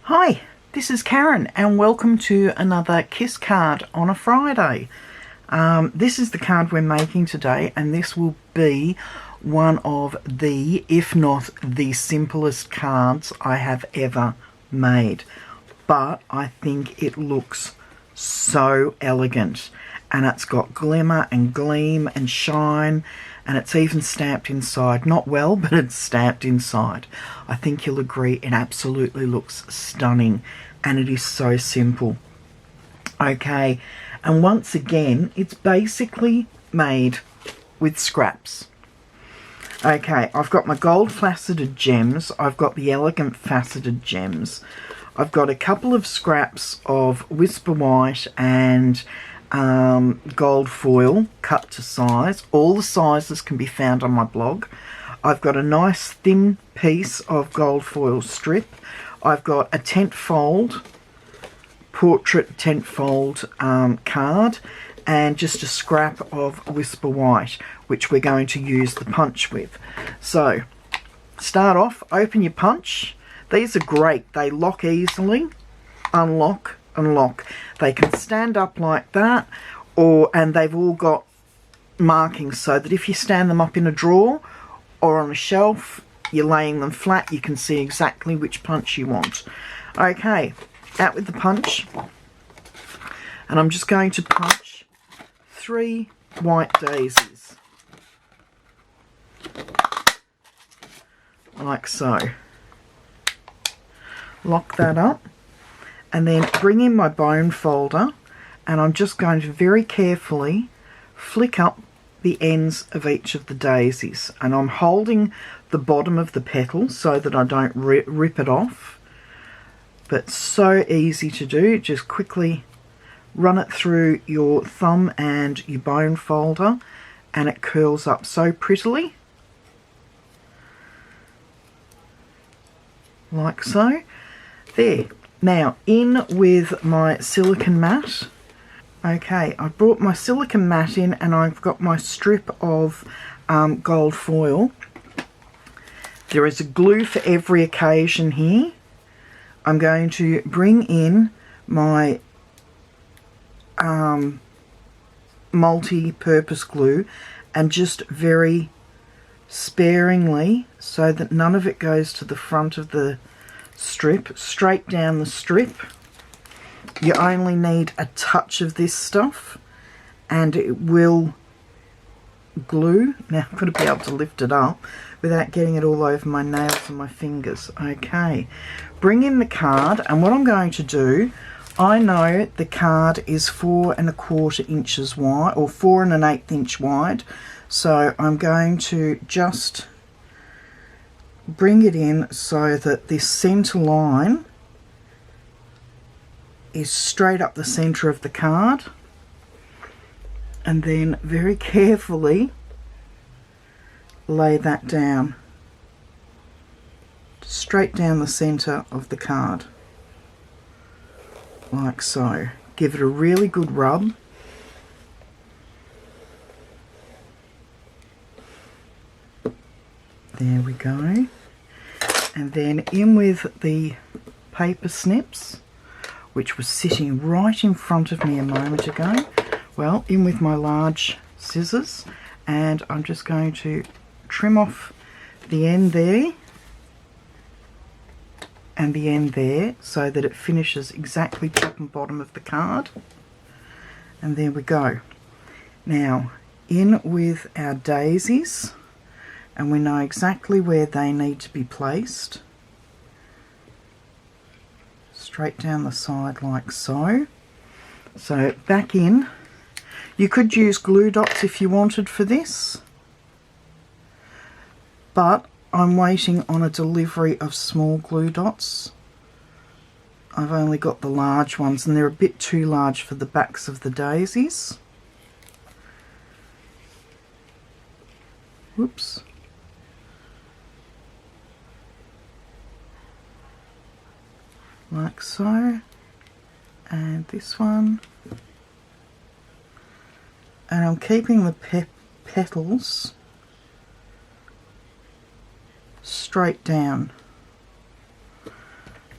Hi, this is Karen and welcome to another Kiss card on a Friday. This is the card we're making today, and this will be one of the, if not the simplest cards I have ever made. But I think it looks so elegant, and it's got glimmer and gleam and shine, and it's even stamped inside. Not well, but it's stamped inside. I think you'll agree it absolutely looks stunning, and it is so simple. Okay, and once again, it's basically made with scraps. Okay, I've got my gold faceted gems, I've got the elegant faceted gems, I've got a couple of scraps of Whisper White and gold foil cut to size. All the sizes can be found on my blog. I've got a nice thin piece of gold foil strip. I've got a tent-fold, portrait tent-fold card, and just a scrap of Whisper White, which we're going to use the punch with. So, start off, open your punch. These are great. They lock easily, unlock and lock. They can stand up like that, and they've all got markings so that if you stand them up in a drawer or on a shelf, you're laying them flat, you can see exactly which punch you want. Okay, out with the punch, and I'm just going to punch 3 white daisies, like so. Lock that up, and then bring in my bone folder, and I'm just going to very carefully flick up the ends of each of the daisies, and I'm holding the bottom of the petal so that I don't rip it off. But so easy to do. Just quickly run it through your thumb and your bone folder, and it curls up so prettily, like so. There. Now, in with my silicone mat. Okay, I brought my silicone mat in, and I've got my strip of gold foil. There is a glue for every occasion here. I'm going to bring in my multi-purpose glue, and just very sparingly, so that none of it goes to the front of the strip, straight down the strip. You only need a touch of this stuff and it will glue. Now I've got to be able to lift it up without getting it all over my nails and my fingers. Okay, bring in the card, and what I'm going to do, I know the card is 4 1/4 inches wide, or 4 1/8 inch wide, so I'm going to just bring it in so that this centre line is straight up the centre of the card, and then very carefully lay that down straight down the centre of the card, like so. Give it a really good rub. There we go. And then in with the paper snips, which was sitting right in front of me a moment ago. Well, in with my large scissors, and I'm just going to trim off the end there and the end there, so that it finishes exactly top and bottom of the card. And there we go. Now, in with our daisies, and we know exactly where they need to be placed. Straight down the side like so. So back in. You could use glue dots if you wanted for this, but I'm waiting on a delivery of small glue dots. I've only got the large ones, and they're a bit too large for the backs of the daisies. Whoops. Like so, and this one, and I'm keeping the petals straight down.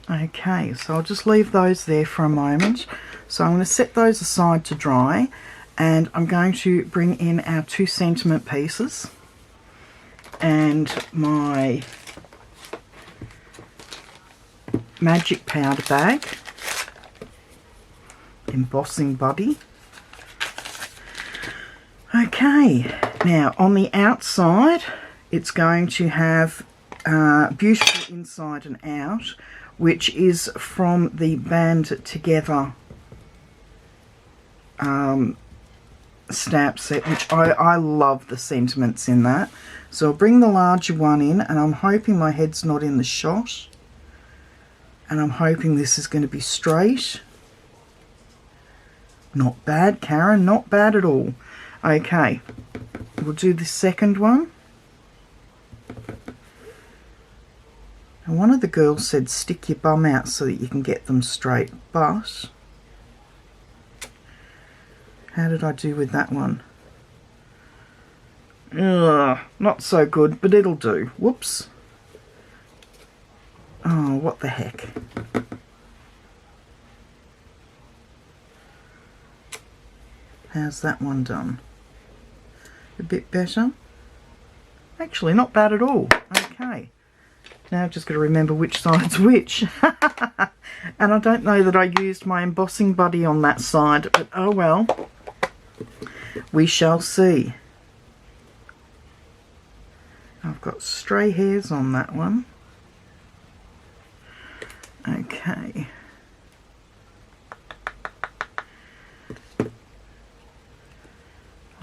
Okay, so I'll just leave those there for a moment. So I'm going to set those aside to dry, and I'm going to bring in our 2 sentiment pieces and my magic powder bag, embossing buddy. Okay, now on the outside it's going to have beautiful inside and out, which is from the Band Together stamp set, which I love the sentiments in that. So I'll bring the larger one in, and I'm hoping my head's not in the shot, and I'm hoping this is going to be straight. Not bad, Karen, not bad at all. Okay, we'll do the second one. And one of the girls said stick your bum out so that you can get them straight, but how did I do with that one? Ugh, not so good, but it'll do. Whoops. Oh, what the heck. How's that one done? A bit better? Actually, not bad at all. Okay. Now I've just got to remember which side's which. And I don't know that I used my embossing buddy on that side, but oh well. We shall see. I've got stray hairs on that one. Okay.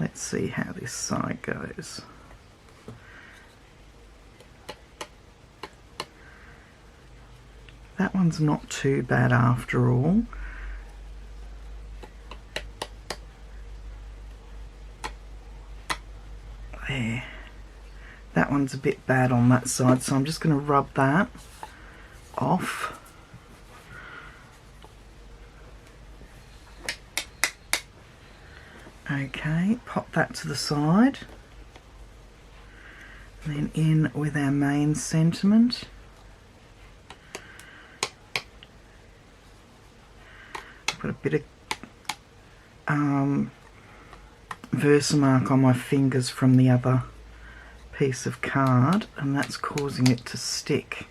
Let's see how this side goes. That one's not too bad after all. There. That one's a bit bad on that side, so I'm just going to rub that off. Okay, pop that to the side. And then in with our main sentiment. Got a bit of Versamark on my fingers from the other piece of card, and that's causing it to stick.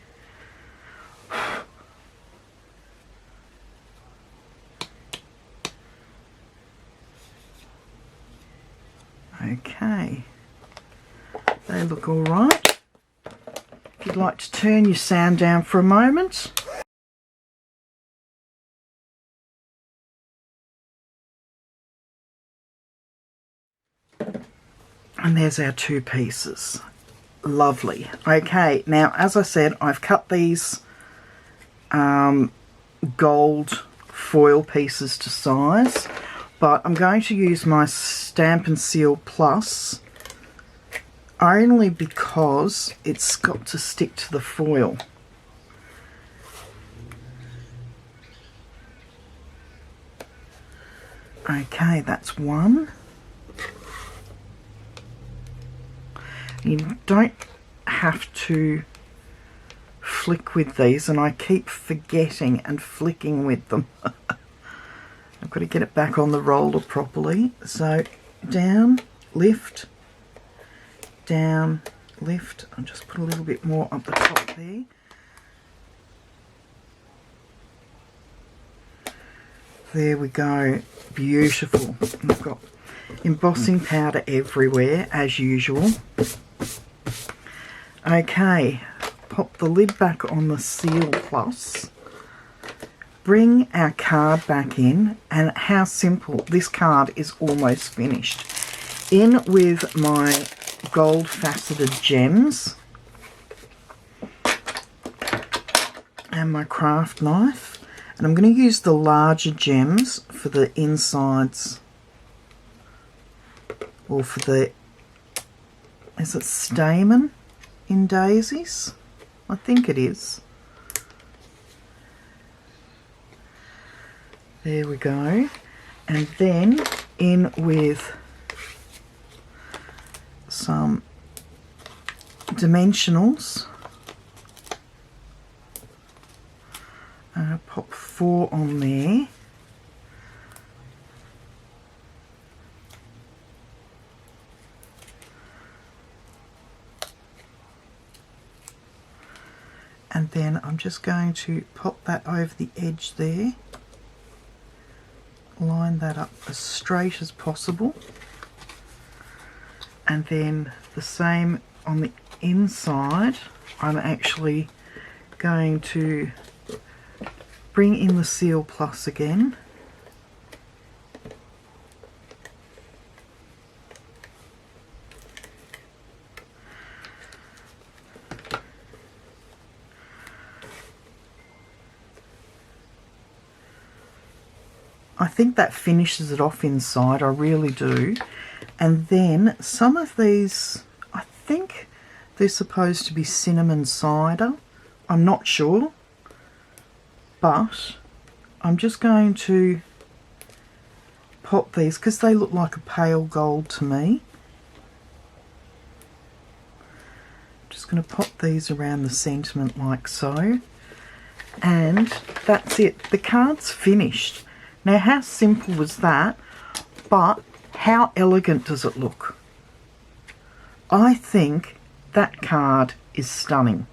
Okay, they look all right. If you'd like to turn your sound down for a moment. And there's our 2 pieces. Lovely. Okay, now as I said, I've cut these gold foil pieces to size, but I'm going to use my Stampin' Seal Plus only because it's got to stick to the foil. Okay, that's one. You don't have to flick with these, and I keep forgetting and flicking with them. I've got to get it back on the roller properly. So down, lift, down, lift. I'll just put a little bit more up the top there. There we go. Beautiful. I've got embossing powder everywhere as usual. Okay, pop the lid back on the Seal Plus, bring our card back in, and how simple. This card is almost finished. In with my gold faceted gems and my craft knife, and I'm going to use the larger gems for the insides, or for the, is it stamen in Daisies? I think it is. There we go. And then in with some dimensionals Pop 4 on there. And then I'm just going to pop that over the edge there. Line that up as straight as possible. And then the same on the inside. I'm actually going to bring in the Seal Plus again. I think that finishes it off inside, I really do. And then some of these, I think they're supposed to be cinnamon cider. I'm not sure, but I'm just going to pop these because they look like a pale gold to me. Just going to pop these around the sentiment like so. And that's it. The card's finished. Now, how simple was that? But how elegant does it look? I think that card is stunning.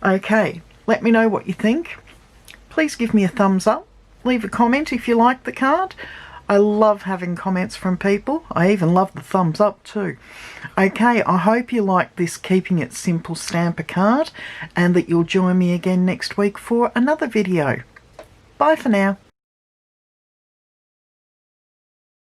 Okay, let me know what you think. Please give me a thumbs up. Leave a comment if you like the card. I love having comments from people. I even love the thumbs up too. Okay, I hope you like this Keeping It Simple Stamper card and that you'll join me again next week for another video. Bye for now.